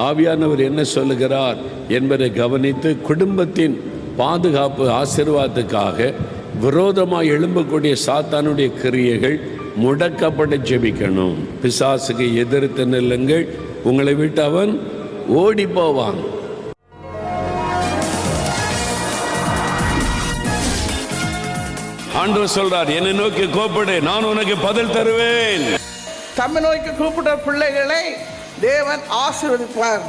ஆவியானவர் என்ன சொல்லுகிறார் என்பதை கவனித்து குடும்பத்தின் பாதுகாப்பு ஆசீர்வாதத்துக்காக விரோதமாக எழும்பக்கூடிய சாத்தானுடைய கிரியைகள் முடக்கப்பட ஜெபிக்கணும். பிசாசுக்கு எதிர்த்து நில்லுங்கள், உங்களை விட்டு அவன் ஓடி போவான். ஆண்டவர் சொல்றார், என்னை நோக்கி கூப்பிடு, நான் உனக்கு பதில் தருவேன். தம்மை நோக்கி கூப்பிட்ட பிள்ளைகளை தேவன் ஆசீர்வதிப்பார்.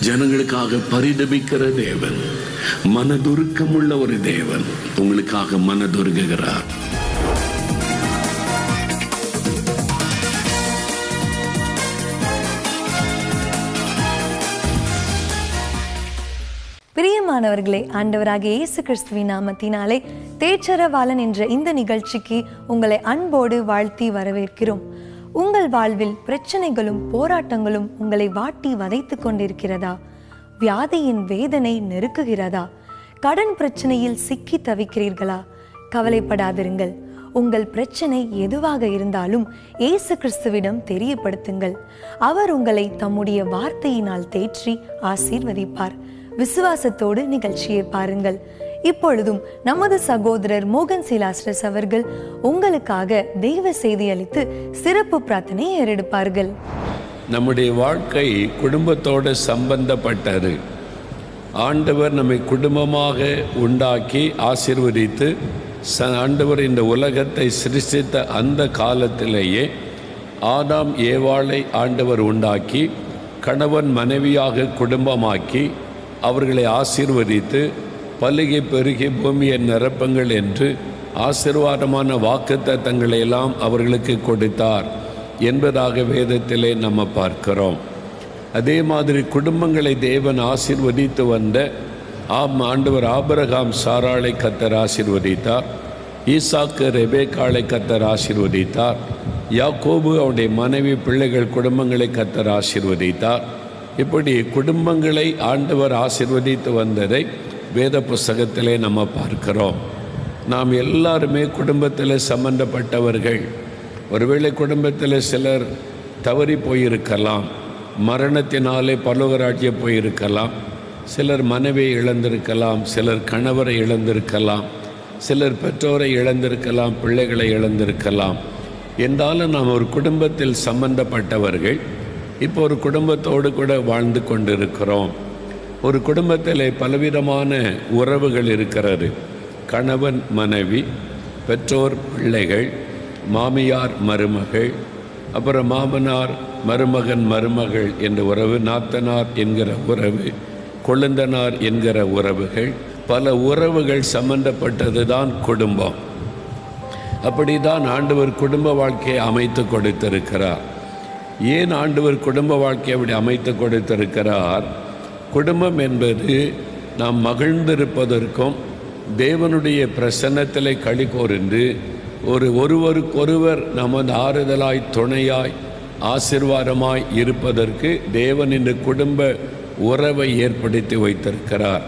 ஜனங்களுக்காக பரிதபிக்கிற தேவன், மனதுருக்கமுள்ள ஒரு தேவன் உங்களுக்காக மனதுருகுகிறார். பிரியமானவர்களே, ஆண்டவராகிய இயேசு கிறிஸ்துவின் நாமத்தினாலே தேற்றரவாளன் என்ற இந்த நிகழ்ச்சிக்கு உங்களை அன்போடு வாழ்த்தி வரவேற்கிறோம். உங்கள் வாழ்வில் பிரச்சனைகளும் போராட்டங்களும் உங்களை வாட்டி வதைத்து கொண்டிருக்கிறதா? வியாதியின் வேதனை நெருக்குகிறதா? கடன் பிரச்சனையில் சிக்கி தவிக்கிறீர்களா? கவலைப்படாதிருங்கள். உங்கள் பிரச்சனை எதுவாக இருந்தாலும் இயேசு கிறிஸ்துவிடம் தெரியப்படுத்துங்கள். அவர் உங்களை தம்முடைய வார்த்தையினால் தேற்றி ஆசீர்வதிப்பார். விசுவாசத்தோடு நிகழ்ச்சியை பாருங்கள். இப்பொழுதும் நமது சகோதரர் மோகன் சிலாஸ்ரஸ் அவர்கள் உங்களுக்காக தெய்வ செய்தி அளித்து சிறப்பு பிரார்த்தனை ஏறெடுப்பார்கள். நம்முடைய வாழ்க்கை குடும்பத்தோடு சம்பந்தப்பட்டது. ஆண்டவர் நம்மை குடும்பமாக உண்டாக்கி ஆசீர்வதித்து ஆண்டவர் இந்த உலகத்தை சிருஷ்டித்த அந்த காலத்திலேயே ஆதாம் ஏவாளை ஆண்டவர் உண்டாக்கி கணவன் மனைவியாக குடும்பமாக்கி அவர்களை ஆசீர்வதித்து பலுகி பெருகி பூமியை நிரப்புங்கள் என்று ஆசீர்வாதமான வாக்குத்தத்தங்களை எல்லாம் அவர்களுக்கு கொடுத்தார் என்பதாக வேதத்திலே நம்ம பார்க்கிறோம். அதே மாதிரி குடும்பங்களை தேவன் ஆசீர்வதித்து வந்த ஆண்டவர் ஆபிரகாம் சாராளை கர்த்தர் ஆசீர்வதித்தார். ஈசாக்கு ரெபேக்காளை கர்த்தர் ஆசீர்வதித்தார். யாக்கோபு அவருடைய மனைவி பிள்ளைகள் குடும்பங்களை கர்த்தர் ஆசீர்வதித்தார். இப்படி குடும்பங்களை ஆண்டவர் ஆசீர்வதித்து வந்ததை வேத புஸ்தகத்திலே நம்ம பார்க்கிறோம். நாம் எல்லாருமே குடும்பத்தில் சம்பந்தப்பட்டவர்கள். ஒருவேளை குடும்பத்தில் சிலர் தவறி போயிருக்கலாம், மரணத்தினாலே பரலோகராஜ்யம் போயிருக்கலாம், சிலர் மனைவியை இழந்திருக்கலாம், சிலர் கணவரை இழந்திருக்கலாம், சிலர் பெற்றோரை இழந்திருக்கலாம், பிள்ளைகளை இழந்திருக்கலாம். என்றாலும் நாம் ஒரு குடும்பத்தில் சம்பந்தப்பட்டவர்கள். இப்போ ஒரு குடும்பத்தோடு கூட வாழ்ந்து கொண்டிருக்கிறோம். ஒரு குடும்பத்தில் பலவிதமான உறவுகள் இருக்கிறது. கணவன் மனைவி, பெற்றோர் பிள்ளைகள், மாமியார் மருமகள், அப்புறம் மாமனார் மருமகன் மருமகள் என்ற உறவு, நாத்தனார் என்கிற உறவு, கொழுந்தனார் என்கிற உறவுகள், பல உறவுகள் சம்பந்தப்பட்டது தான் குடும்பம். அப்படி தான் ஆண்டவர் குடும்ப வாழ்க்கையை அமைத்து கொடுத்திருக்கிறார். ஏன் ஆண்டவர் குடும்ப வாழ்க்கையை அப்படி அமைத்து கொடுத்திருக்கிறார்? குடும்பம் என்பது நாம் மகிழ்ந்திருப்பதற்கும் தேவனுடைய பிரசன்னத்திலே களி கூர்ந்து ஒருவருக்கொருவர் நமது ஆறுதலாய் துணையாய் ஆசீர்வாதமாய் இருப்பதற்கு தேவன் இந்த குடும்ப உறவை ஏற்படுத்தி வைத்திருக்கிறார்.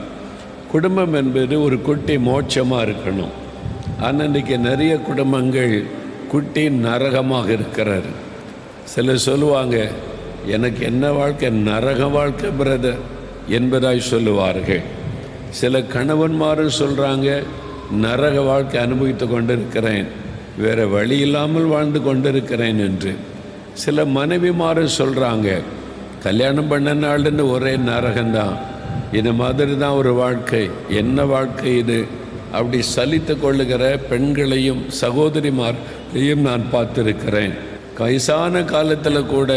குடும்பம் என்பது ஒரு குட்டி மோட்சமாக இருக்கணும். ஆனால் இன்றைக்கி நிறைய குடும்பங்கள் குட்டி நரகமாக இருக்கிறார். சிலர் சொல்லுவாங்க, எனக்கு என்ன வாழ்க்கை, நரக வாழ்க்கை பிரதர் என்பதாய் சொல்லுவார்கள். சில கணவன்மாரும் சொல்கிறாங்க, நரக வாழ்க்கை அனுபவித்து கொண்டிருக்கிறேன், வேறு வழி இல்லாமல் வாழ்ந்து கொண்டிருக்கிறேன் என்று. சில மனைவிமாரும் சொல்கிறாங்க, கல்யாணம் பண்ண நாள்னு ஒரே நரகம்தான், இந்த மாதிரி தான் ஒரு வாழ்க்கை, என்ன வாழ்க்கை இது, அப்படி சலித்து கொள்ளுகிற பெண்களையும் சகோதரிமாரையும் நான் பார்த்துருக்கிறேன். வயசான காலத்தில் கூட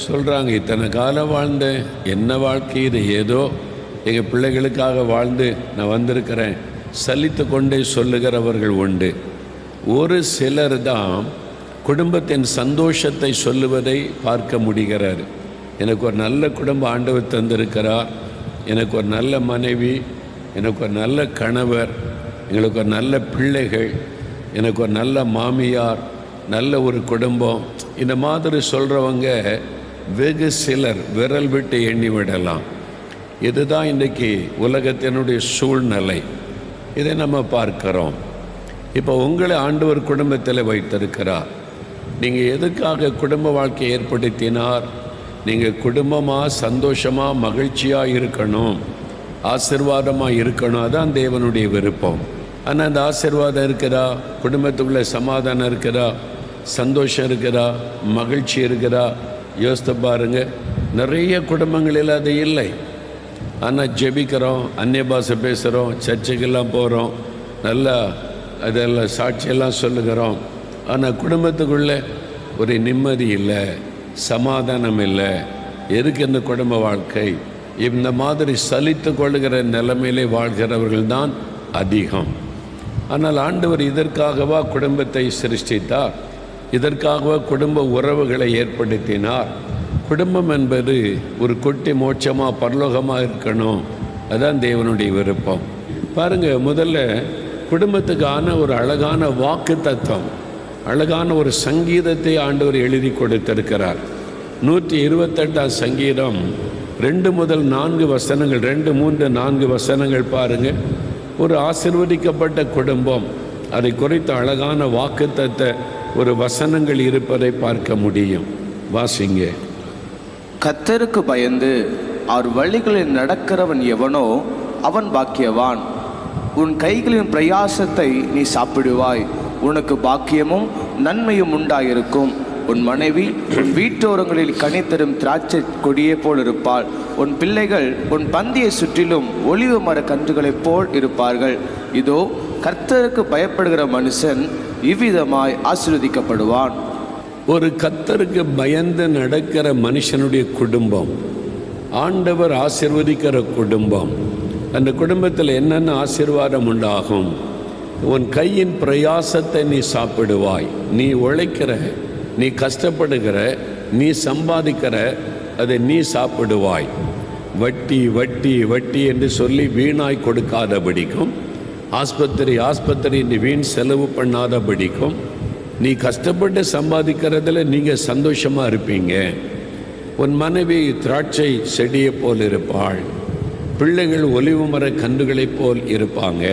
சொல்கிறாங்க, இத்தனை காலம் வாழ்ந்தேன், என்ன வாழ்க்கை இது, ஏதோ எங்கள் பிள்ளைகளுக்காக வாழ்ந்து நான் வந்திருக்கிறேன், சலித்து கொண்டே சொல்லுகிறவர்கள் உண்டு. ஒரு சிலர் தான் குடும்பத்தின் சந்தோஷத்தை சொல்லுவதை பார்க்க முடிகிறார். எனக்கு ஒரு நல்ல குடும்பம் ஆண்டவர் தந்திருக்கிறார், எனக்கு ஒரு நல்ல மனைவி, எனக்கு ஒரு நல்ல கணவர், எங்களுக்கு ஒரு நல்ல பிள்ளைகள், எனக்கு ஒரு நல்ல மாமியார், நல்ல ஒரு குடும்பம், இந்த மாதிரி சொல்கிறவங்க வெகு சிலர், விரல் விட்டு எண்ணி விடலாம். இதுதான் இன்றைக்கி உலகத்தினுடைய சூழ்நிலை. இதை நம்ம பார்க்கிறோம். இப்போ உங்களை ஆண்டவர் குடும்பத்தில் வைத்திருக்கிறார். நீங்கள் எதுக்காக குடும்ப வாழ்க்கையை ஏற்படுத்தினார்? நீங்கள் குடும்பமாக சந்தோஷமாக மகிழ்ச்சியாக இருக்கணும், ஆசீர்வாதமாக இருக்கணும். அதான் தேவனுடைய விருப்பம். ஆனால் அந்த ஆசீர்வாதம் இருக்கிறா, குடும்பத்துக்குள்ளே சமாதானம் இருக்கிறா, சந்தோஷம் இருக்கிறா, மகிழ்ச்சி இருக்கிறா? யோசித்து பாருங்க. நிறைய குடும்பங்களில் அது இல்லை. ஆனால் ஜெபிக்கிறோம், அந்நிய பாஷை பேசுகிறோம், சர்ச்சைக்கெல்லாம் போகிறோம், நல்லா அதெல்லாம் சாட்சியெல்லாம் சொல்லுகிறோம். ஆனால் குடும்பத்துக்குள்ளே ஒரு நிம்மதி இல்லை, சமாதானம் இல்லை. எதுக்கு இந்த குடும்ப வாழ்க்கை? இந்த மாதிரி சலித்து கொள்ளுகிற நிலைமையிலே வாழ்கிறவர்கள் தான் அதிகம். ஆனால் ஆண்டவர் இதற்காகவா குடும்பத்தை சிருஷ்டித்தார்? இதற்காகவா குடும்ப உறவுகளை ஏற்படுத்தினார்? குடும்பம் என்பது ஒரு குட்டி மோட்சமாக பரலோகமாக இருக்கணும். அதுதான் தேவனுடைய விருப்பம். பாருங்கள், முதல்ல குடும்பத்துக்கான ஒரு அழகான வாக்கு தத்துவம், அழகான ஒரு சங்கீதத்தை ஆண்டவர் எழுதி கொடுத்திருக்கிறார். 128ஆம் சங்கீதம் 2 முதல் 4 வசனங்கள், 2, 3, 4 வசனங்கள் பாருங்கள். ஒரு ஆசீர்வதிக்கப்பட்ட குடும்பம், அதை குறித்த அழகான வாக்குத்தத்த ஒரு வசனங்கள் இருப்பதை பார்க்க முடியும். வாசிங்க. கர்த்தருக்கு பயந்து அவர் வழிகளில் நடக்கிறவன் எவனோ அவன் பாக்கியவான். உன் கைகளின் பிரயாசத்தை நீ சாப்பிடுவாய், உனக்கு பாக்கியமும் நன்மையும் உண்டாயிருக்கும். உன் மனைவி உன் வீட்டோரங்களில் கனி தரும் திராட்சை கொடியே போல் இருப்பாள். உன் பிள்ளைகள் உன் பந்தியை சுற்றிலும் ஒலிவ மர கன்றுகளைப் போல் இருப்பார்கள். இதோ கர்த்தருக்கு பயப்படுகிற மனுஷன் இவ்விதமாய் ஆசீர்வதிக்கப்படுவான். ஒரு கர்த்தருக்கு பயந்து நடக்கிற மனுஷனுடைய குடும்பம், ஆண்டவர் ஆசீர்வதிக்கிற குடும்பம். அந்த குடும்பத்தில் என்னென்ன ஆசீர்வாதம் உண்டாகும்? உன் கையின் பிரயாசத்தை நீ சாப்பிடுவாய். நீ உழைக்கிற, நீ கஷ்டப்படுகிற, நீ சம்பாதிக்கிற, அதை நீ சாப்பிடுவாய். வட்டி வட்டி வட்டி என்று சொல்லி வீணாய் கொடுக்காதபடிக்கும், ஆஸ்பத்திரி என்று வீண் செலவு பண்ணாதபடிக்கும், நீ கஷ்டப்பட்டு சம்பாதிக்கிறதுல நீங்கள் சந்தோஷமாக இருப்பீங்க. உன் மனைவி திராட்சை செடியை போல் இருப்பாள். பிள்ளைகள் ஒலிவு மர கன்றுகளைப் போல் இருப்பாங்க.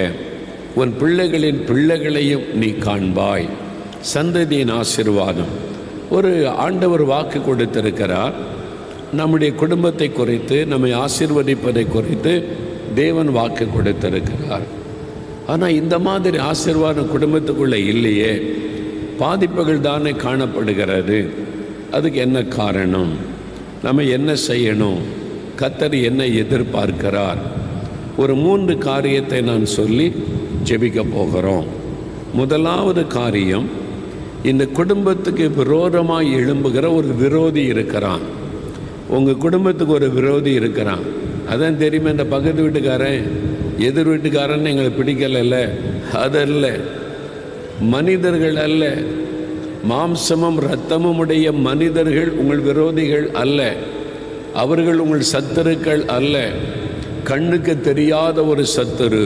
உன் பிள்ளைகளின் பிள்ளைகளையும் நீ காண்பாய். சந்ததியின் ஆசீர்வாதம். ஒரு ஆண்டவர் வாக்கு கொடுத்திருக்கிறார். நம்முடைய குடும்பத்தை குறித்து, நம்மை ஆசீர்வதிப்பதை குறித்து தேவன் வாக்கு கொடுத்திருக்கிறார். ஆனால் இந்த மாதிரி ஆசீர்வாதம் குடும்பத்துக்குள்ளே இல்லையே, பாதிப்புகள் தானே காணப்படுகிறது. அதுக்கு என்ன காரணம்? நம்ம என்ன செய்யணும்? கர்த்தர் என்ன எதிர்பார்க்கிறார்? ஒரு 3 காரியத்தை நான் சொல்லி ஜெபிக்க போகிறோம். முதலாவது காரியம், இந்த குடும்பத்துக்கு விரோதமாக எழும்புகிற ஒரு விரோதி இருக்கிறான். உங்கள் குடும்பத்துக்கு ஒரு விரோதி இருக்கிறான். அதான் தெரியுமா, இந்த பக்கத்து வீட்டுக்காரன், எதிர் வீட்டுக்காரன் எங்களுக்கு பிடிக்கலைல்ல. அதல்ல, மனிதர்கள் அல்ல, மாம்சமும் இரத்தமும் உடைய மனிதர்கள் உங்கள் விரோதிகள் அல்ல. அவர்கள் உங்கள் சத்துருக்கள் அல்ல. கண்ணுக்கு தெரியாத ஒரு சத்துரு,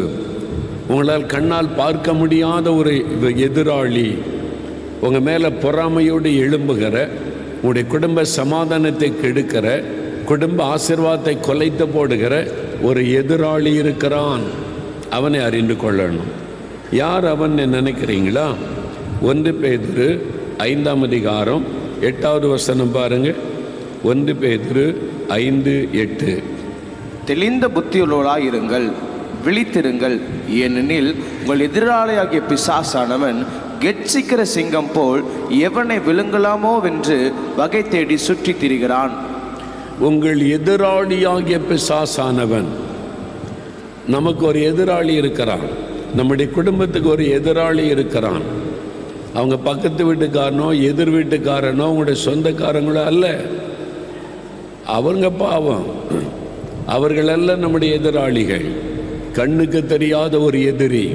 உங்களால் கண்ணால் பார்க்க முடியாத ஒரு எதிராளி, உங்கள் மேலே பொறாமையோடு எழும்புகிற, உங்களுடைய குடும்ப சமாதானத்தை கெடுக்கிற, குடும்ப ஆசீர்வாதத்தை கொலைத்து போடுகிற ஒரு எதிராளி இருக்கிறான். அவனை அறிந்து கொள்ளணும். யார் அவன் நினைக்கிறீங்களா? 1 பேதுரு 5ஆம் அதிகாரம் 8வது வசனம் பாருங்க. 1 பேதுரு 5:8. தெளிந்த புத்தியுள்ளவராயிருங்கள், விழித்திருங்கள். ஏனெனில் உங்கள் எதிராளியாகிய பிசாசானவன் கெட்சிக்கிற சிங்கம் போல் எவனை விழுங்கலாமோ வென்று வகை தேடி சுற்றி திரிகிறான். உங்கள் எதிராளியாகிய பிசாசானவன். நமக்கு ஒரு எதிராளி இருக்கிறான். நம்முடைய குடும்பத்துக்கு ஒரு எதிராளி இருக்கிறான். அவங்க பக்கத்து வீட்டுக்காரனோ எதிர் வீட்டுக்காரனோ உங்களுடைய சொந்தக்காரங்களோ அல்ல. அவங்க பாவம், அவர்களெல்லாம் நம்முடைய எதிராளிகள். கண்ணுக்கு தெரியாத ஒரு எதிரி,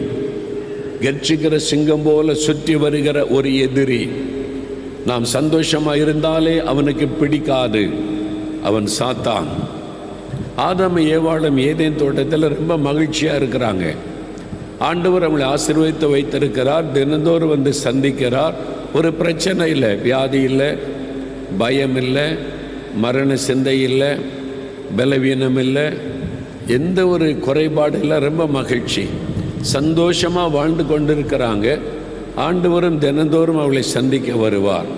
கெர்ச்சிக்கிற சிங்கம் போல சுற்றி வருகிற ஒரு எதிரி. நாம் சந்தோஷமாக இருந்தாலே அவனுக்கு பிடிக்காது. அவன் சாத்தான். ஆதாம் ஏவாளும் ஏதேன் தோட்டத்தில் ரொம்ப மகிழ்ச்சியாக இருக்கிறாங்க. ஆண்டவர் அவங்களை ஆசீர்வதித்து வைத்திருக்கிறார். தினந்தோறும் வந்து சந்திக்கிறார். ஒரு பிரச்சனை இல்லை, வியாதி இல்லை, பயம் இல்லை, மரண சிந்தை இல்லை, பலவீனம் இல்லை, எந்த ஒரு குறைபாடு இல்லை. ரொம்ப மகிழ்ச்சி, சந்தோஷமாக வாழ்ந்து கொண்டிருக்கிறாங்க. ஆண்டவரும் தினந்தோறும் அவளை சந்திக்க வருவார்.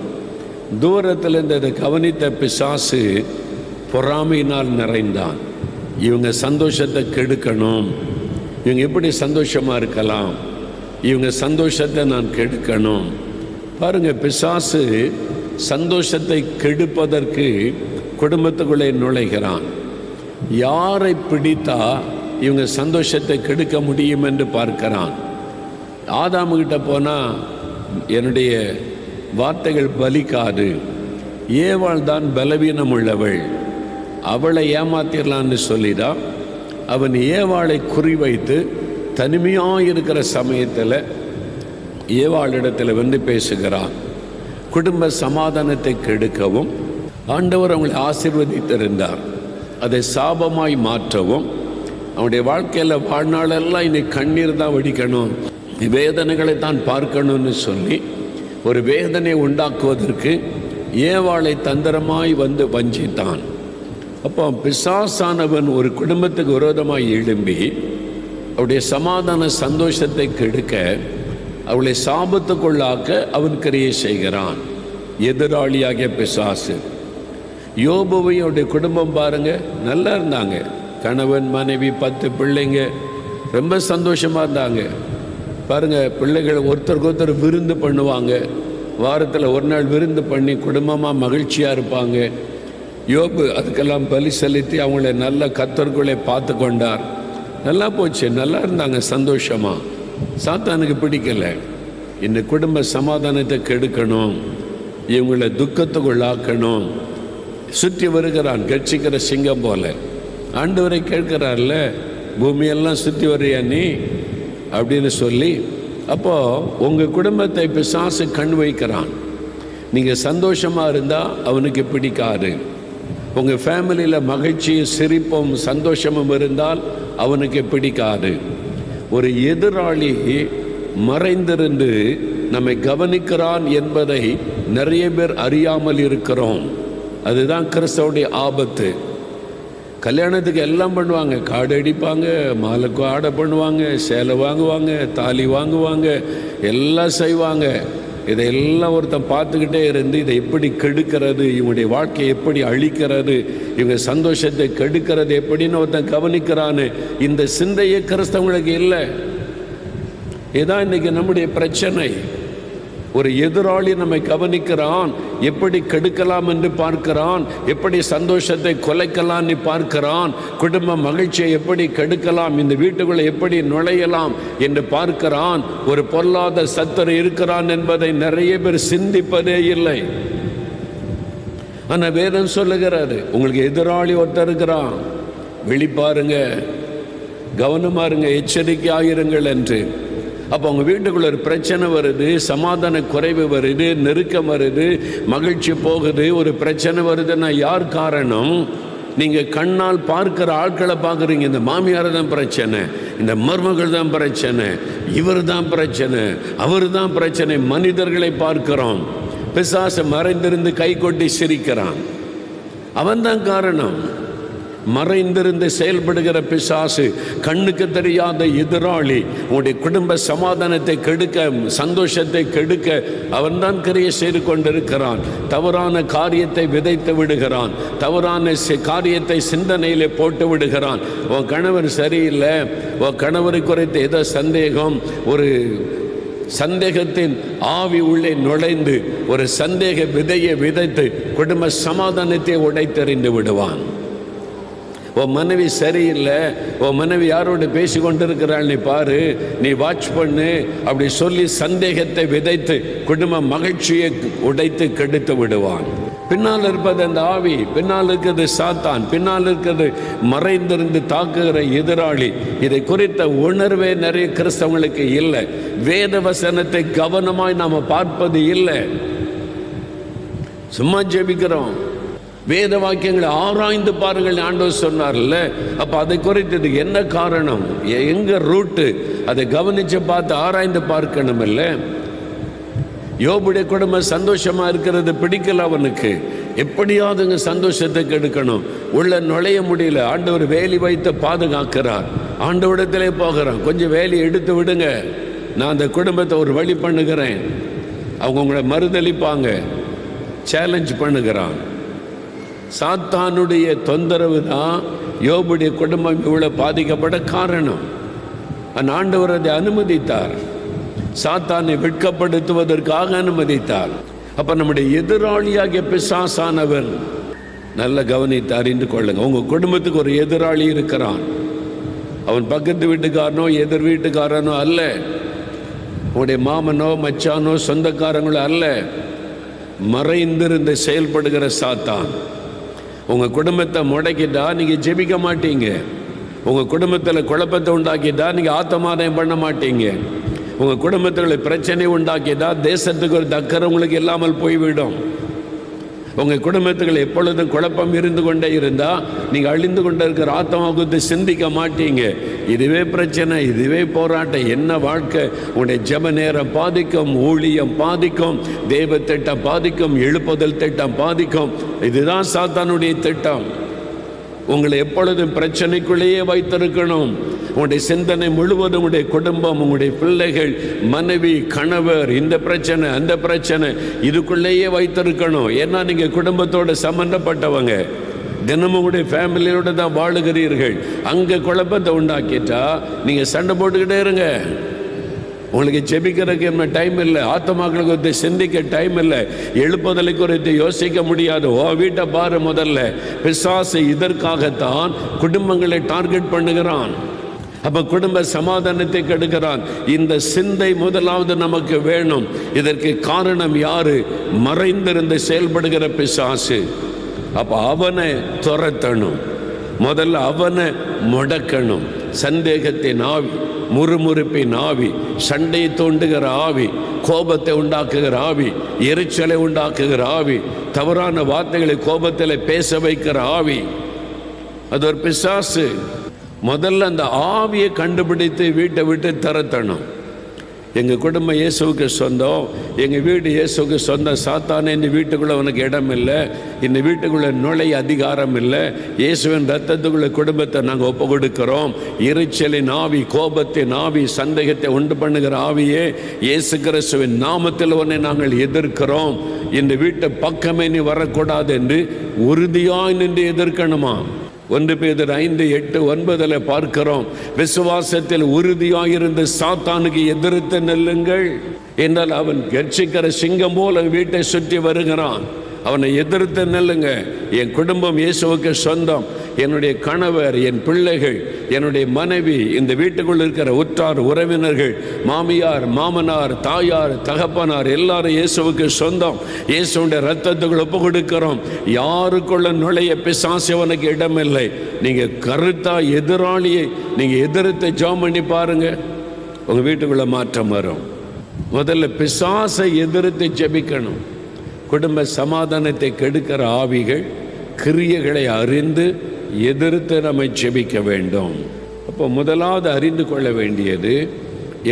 தூரத்தில் இந்த கவனித்த பிசாசு பொறாமையினால் நிறைந்தான். இவங்க சந்தோஷத்தை கெடுக்கணும், இவங்க எப்படி சந்தோஷமாக இருக்கலாம், இவங்க சந்தோஷத்தை நான் கெடுக்கணும். பாருங்கள், பிசாசு சந்தோஷத்தை கெடுப்பதற்கு குடும்பத்துக்குள்ளே நுழைகிறான். யாரை பிடித்தா இவங்க சந்தோஷத்தை கெடுக்க முடியும் என்று பார்க்கிறான். ஆதாமுகிட்ட போனால் என்னுடைய வார்த்தைகள் பலிக்காது, ஏவாள் தான் பலவீனம் உள்ளவள், அவளை ஏமாத்திடலான்னு சொல்லிதான் அவன் ஏவாளை குறிவைத்து தனிமையாக இருக்கிற சமயத்தில் ஏவாளிடத்தில் வந்து பேசுகிறான். குடும்ப சமாதானத்தை கெடுக்கவும் ஆண்டவர் அவங்களை ஆசீர்வதித்திருந்தார், அதை சாபமாய் மாற்றவும் அவனுடைய வாழ்க்கையில் வாழ்நாளெல்லாம் இன்னைக்கு கண்ணீர் தான் வடிக்கணும், வேதனைகளை தான் பார்க்கணும்னு சொல்லி ஒரு வேதனை உண்டாக்குவதற்கு ஏவாளை தந்திரமாய் வந்து வஞ்சித்தான். அப்போ பிசாசானவன் ஒரு குடும்பத்துக்கு விரோதமாய் எழும்பி அவருடைய சமாதான சந்தோஷத்தை கெடுக்க, அவளை சாபத்துக்குள்ளாக்க அவன் கிரியை செய்கிறான். எதிராளியாகிய பிசாசு. யோபுவையும் அவருடைய குடும்பம் பாருங்க, நல்லா இருந்தாங்க, கணவன் மனைவி 10 பிள்ளைங்க, ரொம்ப சந்தோஷமாக இருந்தாங்க. பாருங்கள், பிள்ளைகள் ஒருத்தருக்கு ஒருத்தர் விருந்து பண்ணுவாங்க, வாரத்தில் ஒரு நாள் விருந்து பண்ணி குடும்பமாக மகிழ்ச்சியாக இருப்பாங்க. யோபு அதுக்கெல்லாம் பலி செலுத்தி அவங்கள நல்ல கர்த்தருக்குள்ளே பார்த்து கொண்டார். நல்லா போச்சு, நல்லா இருந்தாங்க சந்தோஷமாக. சாத்தானுக்கு பிடிக்கலை, இந்த குடும்ப சமாதானத்தை கெடுக்கணும், இவங்களை துக்கத்துக்குள்ளாக்கணும். சுற்றி வருகிறான் கட்சிக்கிற சிங்கம் போல. ஆண்டவரை கேட்கிறார்ல, பூமியெல்லாம் சுற்றி வர்றியா நீ அப்படின்னு சொல்லி. அப்போது உங்கள் குடும்பத்தை பிசாசு கண் வைக்கிறான். நீங்கள் சந்தோஷமாக இருந்தால் அவனுக்கு பிடிக்காது. உங்கள் ஃபேமிலியில் மகிழ்ச்சியும் சிரிப்பும் சந்தோஷமும் இருந்தால் அவனுக்கு பிடிக்காது. ஒரு எதிராளி மறைந்திருந்து நம்மை கவனிக்கிறான் என்பதை நிறைய பேர் அறியாமல் இருக்கிறோம். அதுதான் கிறிஸ்தவனுடைய ஆபத்து. கல்யாணத்துக்கு எல்லாம் பண்ணுவாங்க, காடு அடிப்பாங்க, மாலைக்கு ஆடை பண்ணுவாங்க, சேலை வாங்குவாங்க, தாலி வாங்குவாங்க, எல்லாம் செய்வாங்க. இதையெல்லாம் ஒருத்தன் பார்த்துக்கிட்டே இருந்து இதை எப்படி கெடுக்கிறது, இவங்களுடைய வாழ்க்கையை எப்படி அழிக்கிறது, இவங்க சந்தோஷத்தை கெடுக்கிறது எப்படின்னு ஒருத்தன் கவனிக்கிறான்னு இந்த சிந்தையே கிறிஸ்தவங்களுக்கு இல்லை. இதுதான் இன்னைக்கு நம்முடைய பிரச்சனை. ஒரு எதிராளி நம்மை கவனிக்கிறான், எப்படி கெடுக்கலாம் என்று பார்க்கிறான், எப்படி சந்தோஷத்தை குலைக்கலாம்னு பார்க்கிறான், குடும்ப மகிழ்ச்சியை எப்படி கெடுக்கலாம், இந்த வீட்டுக்குள்ளே எப்படி நுழையலாம் என்று பார்க்கிறான். ஒரு பொல்லாத சத்துரு இருக்கிறான் என்பதை நிறைய பேர் சிந்திப்பதே இல்லை. ஆனால் வேதம் சொல்லுகிறாரு, உங்களுக்கு எதிராளி ஒருத்தர் இருக்கிறான், வெளிப்பாருங்க, கவனமா இருங்க, எச்சரிக்கையாயிருங்கள் என்று. அப்போ உங்கள் வீட்டுக்குள்ள ஒரு பிரச்சனை வருது, சமாதான குறைவு வருது, நெருக்கம் வருது, மகிழ்ச்சி போகுது, ஒரு பிரச்சனை வருதுன்னா யார் காரணம்? நீங்கள் கண்ணால் பார்க்குற ஆட்களை பார்க்குறீங்க. இந்த மாமியார் தான் பிரச்சனை, இந்த மருமகள் தான் பிரச்சனை, இவர் தான் பிரச்சனை, அவர் தான் பிரச்சனை. மனிதர்களை பார்க்கிறோம். பிசாசு மறைந்திருந்து கை கொட்டி சிரிக்கிறான், அவன்தான் காரணம். மறைந்திருந்து செயல்படுகிற பிசாசு, கண்ணுக்கு தெரியாத எதிராளி, உங்களுடைய குடும்ப சமாதானத்தை கெடுக்க, சந்தோஷத்தை கெடுக்க அவன்தான் கிரியை செய்து கொண்டிருக்கிறான். தவறான காரியத்தை விதைத்து விடுகிறான், தவறான காரியத்தை சிந்தனையிலே போட்டு விடுகிறான். உன் கணவர் சரியில்லை, உன் கணவரை குறித்து ஏதோ சந்தேகம், ஒரு சந்தேகத்தின் ஆவி உள்ளே நுழைந்து ஒரு சந்தேக விதையை விதைத்து குடும்ப சமாதானத்தை உடைத்தெறிந்து விடுவான். உன் மனைவி சரியில்லை, உன் மனைவி யாரோடு பேசி கொண்டிருக்கிறாள் நீ பாரு, நீ வாட்ச் பண்ணு அப்படி சொல்லி சந்தேகத்தை விதைத்து குடும்ப மகிழ்ச்சியை உடைத்து கெடுத்து விடுவான். பின்னால் இருப்பது அந்த ஆவி, பின்னால் இருக்கிறது சாத்தான், பின்னால் இருக்கிறது மறைந்திருந்து தாக்குகிற எதிராளி. இதை குறித்த உணர்வே நிறைய கிறிஸ்தவங்களுக்கு இல்லை. வேத வசனத்தை கவனமாய் நாம் பார்ப்பது இல்லை. சும்மா ஜெபிக்கிறோம். வேத வாக்கியங்களை ஆராய்ந்து பாருங்கள் ஆண்டவர் சொன்னார்ல. அப்போ அதை குறித்தது என்ன காரணம், எங்க ரூட்டு, அதை கவனித்து பார்த்து ஆராய்ந்து பார்க்கணும். இல்லை, யோபுடைய குடும்பம் சந்தோஷமா இருக்கிறது பிடிக்கல அவனுக்கு. எப்படியாவது சந்தோஷத்தை கெடுக்கணும், உள்ள நுழைய முடியல. ஆண்டவர் வேலி வைத்து பாதுகாக்கிறார். ஆண்டவரிடத்திலே போகிறான், கொஞ்சம் வேலையை எடுத்து விடுங்க, நான் அந்த குடும்பத்தை ஒரு வழி பண்ணுகிறேன். அவங்க உங்களை மறுதளிப்பாங்க, சேலஞ்ச் பண்ணுகிறான். சாத்தானுடைய தொந்தரவு தான் யோபுடைய குடும்பம் இவ்வளோ பாதிக்கப்பட காரணம். அந்த ஆண்டவர் அதை அனுமதித்தார், சாத்தானை வெட்கப்படுத்துவதற்காக அனுமதித்தார். அப்போ நம்முடைய எதிராளியாகிய பிசாசானவர் நல்ல கவனித்து அறிந்து கொள்ளுங்க. உங்கள் குடும்பத்துக்கு ஒரு எதிராளி இருக்கிறான். அவன் பக்கத்து வீட்டுக்காரனோ எதிர் வீட்டுக்காரனோ அல்ல, உங்களுடைய மாமனோ மச்சானோ சொந்தக்காரங்களோ அல்ல, மறைந்திருந்து செயல்படுகிற சாத்தான். உங்கள் குடும்பத்தை முடக்கிட்டா நீங்கள் ஜெபிக்க மாட்டீங்க. உங்கள் குடும்பத்தில் குழப்பத்தை உண்டாக்கிட்டா நீங்கள் ஆத்மாதாயம் பண்ண மாட்டீங்க. உங்கள் குடும்பத்தில் பிரச்சனை உண்டாக்கிட்டா தேசத்துக்கு ஒரு தக்கறை உங்களுக்கு இல்லாமல் போய்விடும். உங்கள் குடும்பத்துக்குள்ள எப்பொழுதும் குழப்பம் இருந்து கொண்டே இருந்தால் நீங்கள் அழிந்து கொண்டே இருக்கிற ஆத்மா குறித்து சிந்திக்க மாட்டீங்க. இதுவே பிரச்சனை, இதுவே போராட்டம், என்ன வாழ்க்கை. உங்களுடைய ஜெப நேரம் பாதிக்கும், ஊழியம் பாதிக்கும், தேவ திட்டம் பாதிக்கும், எழுப்புதல் திட்டம் பாதிக்கும். இதுதான் சாத்தானுடைய திட்டம். உங்களை எப்பொழுதும் பிரச்சனைக்குள்ளேயே வைத்திருக்கணும். உங்களுடைய சிந்தனை முழுவதும் உங்களுடைய குடும்பம், உங்களுடைய பிள்ளைகள், மனைவி, கணவர், இந்த பிரச்சனை அந்த பிரச்சனை இதுக்குள்ளேயே வைத்திருக்கணும். ஏன்னா நீங்கள் குடும்பத்தோடு சம்பந்தப்பட்டவங்க, தினமும் உங்களுடைய ஃபேமிலியோடு தான் வாழுகிறீர்கள். அங்கே குழப்பத்தை உண்டாக்கிட்டா நீங்கள் சண்டை போட்டுக்கிட்டே இருங்க. உங்களுக்கு செபிக்கிறதுக்கு என்ன டைம் இல்லை, ஆத்மாக்களை குறித்து சிந்திக்க டைம் இல்லை, எழுப்புதலை குறித்து யோசிக்க முடியாது. ஓ வீட்டை பாரு. முதல்ல பிசாசு இதற்காகத்தான் குடும்பங்களை டார்கெட் பண்ணுகிறான். அப்போ குடும்ப சமாதானத்தை கெடுக்கிறான். இந்த சிந்தை முதலாவது நமக்கு வேணும். இதற்கு காரணம் யாரு? மறைந்திருந்து செயல்படுகிற பிசாசு. அப்போ அவனை துரத்தணும், முதல்ல அவனை முடக்கணும். சந்தேகத்தின் ஆவி, முறுமுறுப்பின் ஆவி, சண்டையை தோண்டுகிற ஆவி, கோபத்தை உண்டாக்குகிற ஆவி, எரிச்சலை உண்டாக்குகிற ஆவி, தவறான வார்த்தைகளை கோபத்தில் பேச வைக்கிற ஆவி, அது ஒரு பிசாசு. முதல்ல அந்த ஆவியை கண்டுபிடித்து வீட்டை விட்டு திரத்தணும். எங்கள் குடும்பம் இயேசுவுக்கு சொந்தம், எங்கள் வீடு இயேசுவுக்கு சொந்தம். சாத்தானே இந்த வீட்டுக்குள்ளே உனக்கு இடம் இல்லை, இந்த வீட்டுக்குள்ளே நுழைய அதிகாரம் இல்லை. இயேசுவின் ரத்தத்துக்குள்ள குடும்பத்தை நாங்கள் ஒப்பு கொடுக்கிறோம். எரிச்சலின் ஆவி, கோபத்தின் ஆவி, சந்தேகத்தை உண்டு பண்ணுகிற ஆவியே, இயேசு கிறிஸ்துவின் நாமத்தில் உன்னை நாங்கள் எதிர்க்கிறோம். இந்த வீட்டை பக்கமே நீ வரக்கூடாது என்று உறுதியாய் நின்று எதிர்க்கணுமா? 1 பேதுரு 5:8-9 பார்க்கிறோம். விசுவாசத்தில் உறுதியாயிருந்து சாத்தானுக்கு எதிர்த்து நெல்லுங்கள் என்றால் அவன் கர்ச்சிக்கிற சிங்கம் போல வீட்டை சுற்றி வருகிறான். அவனை எதிர்த்து நெல்லுங்க. என் குடும்பம் இயேசுவுக்கு சொந்தம். என்னுடைய கணவர், என் பிள்ளைகள், என்னுடைய மனைவி, இந்த வீட்டுக்குள் இருக்கிற உற்றார் உறவினர்கள், மாமியார், மாமனார், தாயார், தகப்பனார் எல்லாரும் இயேசுவுக்கு சொந்தம். இயேசுடைய ரத்தத்துக்குள் ஒப்பு கொடுக்கிறோம். யாருக்குள்ள நுழைய பிசாசவனுக்கு இடமில்லை. நீங்கள் கருத்தா எதிராளியை நீங்கள் எதிர்த்து ஜெபம் பண்ணி பாருங்க, உங்கள் வீட்டுக்குள்ள மாற்றம் வரும். முதல்ல பிசாசை எதிர்த்து ஜெபிக்கணும். குடும்ப சமாதானத்தை கெடுக்கிற ஆவிகள் கிரியைகளை அறிந்து எதிர்த்து நம்மை ஜெபிக்க வேண்டும். அப்போ முதலாவது அறிந்து கொள்ள வேண்டியது,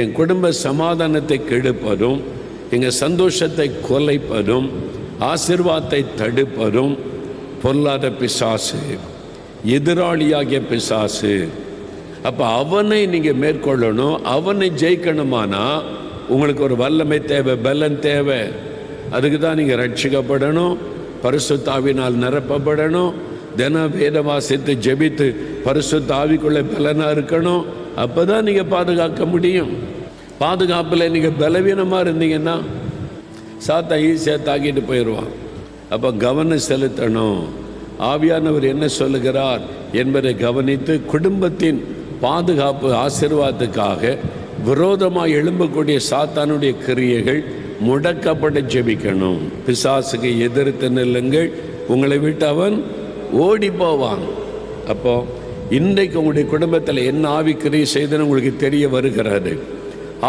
என் குடும்ப சமாதானத்தை கெடுப்பதும், எங்கள் சந்தோஷத்தை கொலைப்பதும், ஆசீர்வாதத்தை தடுப்பதும் பொல்லாத பிசாசு, எதிராளியாகிய பிசாசு. அப்போ அவனை நீங்கள் மேற்கொள்ளணும். அவனை ஜெயிக்கணுமானா உங்களுக்கு ஒரு வல்லமை தேவை, பலன் தேவை. அதுக்கு தான் நீங்கள் ரட்சிக்கப்படணும், பரிசுத்த ஆவியினால் நிரப்பப்படணும், தினம் வேத வாசித்து ஜெபித்து பரிசுத்த ஆவிக்குள்ளே பலனாக இருக்கணும். அப்போ தான் நீங்கள் பாதுகாக்க முடியும். பாதுகாப்பில் நீங்கள் பலவீனமாக இருந்தீங்கன்னா சாத்தா ஈஸியாக தாக்கிட்டு போயிடுவான். அப்போ கவனம் செலுத்தணும். ஆவியானவர் என்ன சொல்லுகிறார் என்பதை கவனித்து குடும்பத்தின் பாதுகாப்பு ஆசீர்வாதத்துக்காக விரோதமாக எழும்பக்கூடிய சாத்தானுடைய கிரியைகள் முடக்கப்பட ஜெபிக்கணும். பிசாசுக்கு எதிர்த்து நில்லுங்கள், உங்களை விட்டு அவன் ஓடி போவான். அப்போ இன்றைக்கு உங்களுடைய குடும்பத்தில் என்ன ஆவி கிரியை செய்துன்னு உங்களுக்கு தெரிய வருகிறது.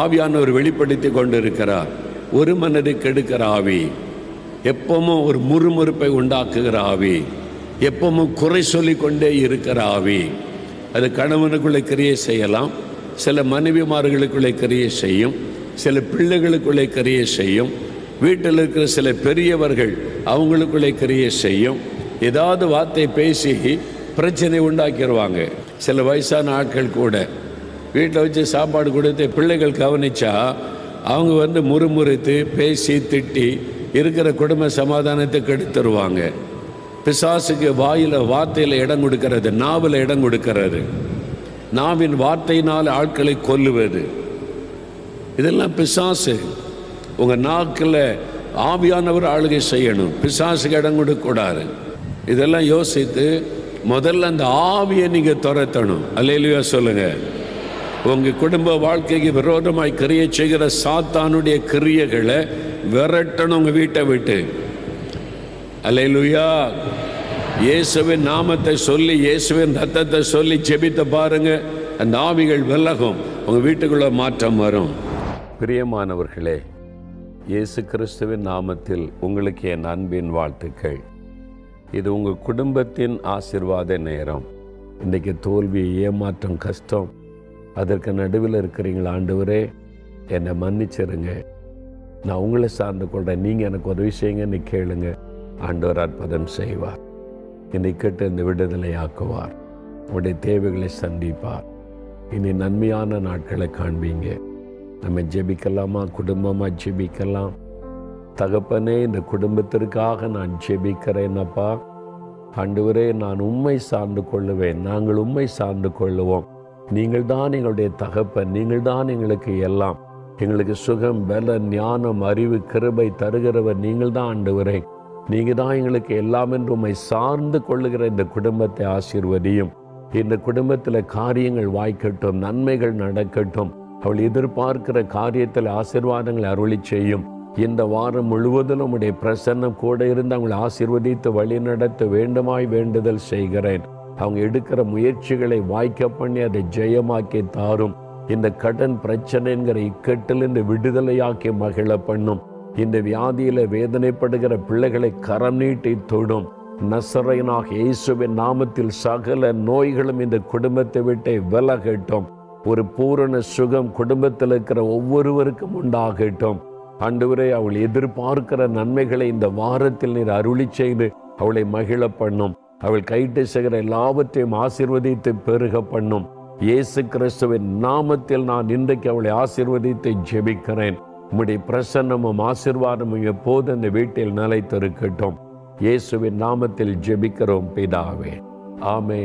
ஆவியானவர் வெளிப்படுத்தி கொண்டு இருக்கிறார். ஒரு மனதை கெடுக்கிற ஆவி, எப்பவும் ஒரு முறுமுறுப்பை உண்டாக்குகிற ஆவி, எப்பவும் குறை சொல்லி கொண்டே இருக்கிற ஆவி. அது கணவனுக்குள்ளே கிரியை செய்யலாம், சில மனைவிமார்களுக்குள்ளே கிரியை செய்யும், சில பிள்ளைகளுக்குள்ளே கிரியை செய்யும், வீட்டில் இருக்கிற சில பெரியவர்கள் அவங்களுக்குள்ளே கிரியை செய்யும். ஏதாவது வார்த்தை பேசி பிரச்சனை உண்டாக்கிடுவாங்க. சில வயசான ஆட்கள் கூட வீட்டில் வச்சு சாப்பாடு கொடுத்து பிள்ளைகள் கவனித்தா அவங்க முறுமுறுத்து பேசி திட்டி இருக்கிற குடும்ப சமாதானத்தை கெடுத்துருவாங்க. பிசாசுக்கு வார்த்தையில் இடம் கொடுக்கிறது, நாவில் இடம் கொடுக்கிறது, நாவின் வார்த்தையினால் ஆட்களை கொல்லுவது, இதெல்லாம் பிசாசு. உங்கள் நாக்கில் ஆவியானவர் ஆளுகை செய்யணும், பிசாசுக்கு இடம் கொடுக்கக்கூடாது. இதெல்லாம் யோசித்து முதல்ல அந்த ஆவியை நீங்கள் துரத்தணும். அல்லேலூயா சொல்லுங்க. உங்கள் குடும்ப வாழ்க்கைக்கு விரோதமாய் கிரியை செய்கிற சாத்தானுடைய கிரியைகளை விரட்டணும் உங்கள் வீட்டை விட்டு. அல்லேலூயா. இயேசுவின் நாமத்தை சொல்லி, இயேசுவின் ரத்தத்தை சொல்லி ஜெபித்து பாருங்க, அந்த ஆவிகள் விலகும், உங்கள் வீட்டுக்குள்ள மாற்றம் வரும். பிரியமானவர்களே, இயேசு கிறிஸ்துவின் நாமத்தில் உங்களுக்கு என் அன்பின் வாழ்த்துக்கள். இது உங்கள் குடும்பத்தின் ஆசீர்வாத நேரம். இன்றைக்கு தோல்வி, ஏமாற்றம், கஷ்டம், அதற்கு நடுவில் இருக்கிறீங்களா? ஆண்டவரே என்னை மன்னிச்சிருங்க, நான் உங்களை சார்ந்து கொள்கிறேன், நீங்கள் எனக்கு உதவி செய்யுங்கன்னு கேளுங்க. ஆண்டவர் அற்புதம் செய்வார். என்னை கேட்டு இந்த விடுதலை ஆக்குவார், உங்களுடைய தேவைகளை சந்திப்பார். இனி நன்மையான நாட்களை காண்பீங்க. நம்ம ஜெபிக்கலாமா? குடும்பமாக ஜெபிக்கலாம். தகப்பனே, இந்த குடும்பத்திற்காக நான் ஜெபிக்கிறேன்னப்பா. ஆண்டவரே, நான் உம்மை சார்ந்து கொள்ளுவேன், நாங்கள் உம்மை சார்ந்து கொள்ளுவோம். நீங்கள் தான் எங்களுடைய தகப்பன், நீங்கள் தான் எங்களுக்கு எல்லாம். எங்களுக்கு சுகம், பலம், ஞானம், அறிவு, கிருபை தருகிறவர் நீங்கள் தான் ஆண்டவரே. நீங்கள் தான் எங்களுக்கு எல்லாம் என்று உம்மை சார்ந்து கொள்ளுகிற இந்த குடும்பத்தை ஆசீர்வதியும். இந்த குடும்பத்தில் காரியங்கள் வாய்க்கட்டும், நன்மைகள் நடக்கட்டும். அவள் எதிர்பார்க்கிற காரியத்தில் ஆசீர்வாதங்களை அருளி செய்யும். இந்த வாரம் முழுவதும் உடைய பிரசன்னம் கூட இருந்து அவங்களை ஆசீர்வதித்து வழி நடத்த வேண்டுமாய் வேண்டுதல் செய்கிறேன். அவங்க எடுக்கிற முயற்சிகளை வாய்க்க பண்ணி அதை ஜெயமாக்கி தாரும். இந்த கடன் பிரச்சனைங்கிற இக்கட்டிலிருந்து விடுதலையாக்கி மகிழ பண்ணும். இந்த வியாதியில வேதனைப்படுகிற பிள்ளைகளை கரம் நீட்டி தொடும். நசரேயனாக இயேசுவின் நாமத்தில் சகல நோய்களும் இந்த குடும்பத்தை விட்டு விலகட்டும். ஒரு பூரண சுகம் குடும்பத்தில் இருக்கிற ஒவ்வொருவருக்கும் உண்டாகட்டும். ஆண்டவரே, அவள் எதிர்பார்க்கிற நன்மைகளை இந்த வாரத்தில் நீர் அருளி செய்து அவளை மகிழ பண்ணும். அவள் கைட்டு செய்கிற எல்லாவற்றையும் ஆசீர்வதித்து பெருக பண்ணும். இயேசு கிறிஸ்துவின் நாமத்தில் நான் இன்றைக்கு அவளை ஆசீர்வதித்து ஜெபிக்கிறேன். உம்முடைய பிரசன்னமும் ஆசீர்வாதமும் எப்போது அந்த வீட்டில் நிலைத்திருக்கட்டும். இயேசுவின் நாமத்தில் ஜெபிக்கிறோம் பிதாவே, ஆமென்.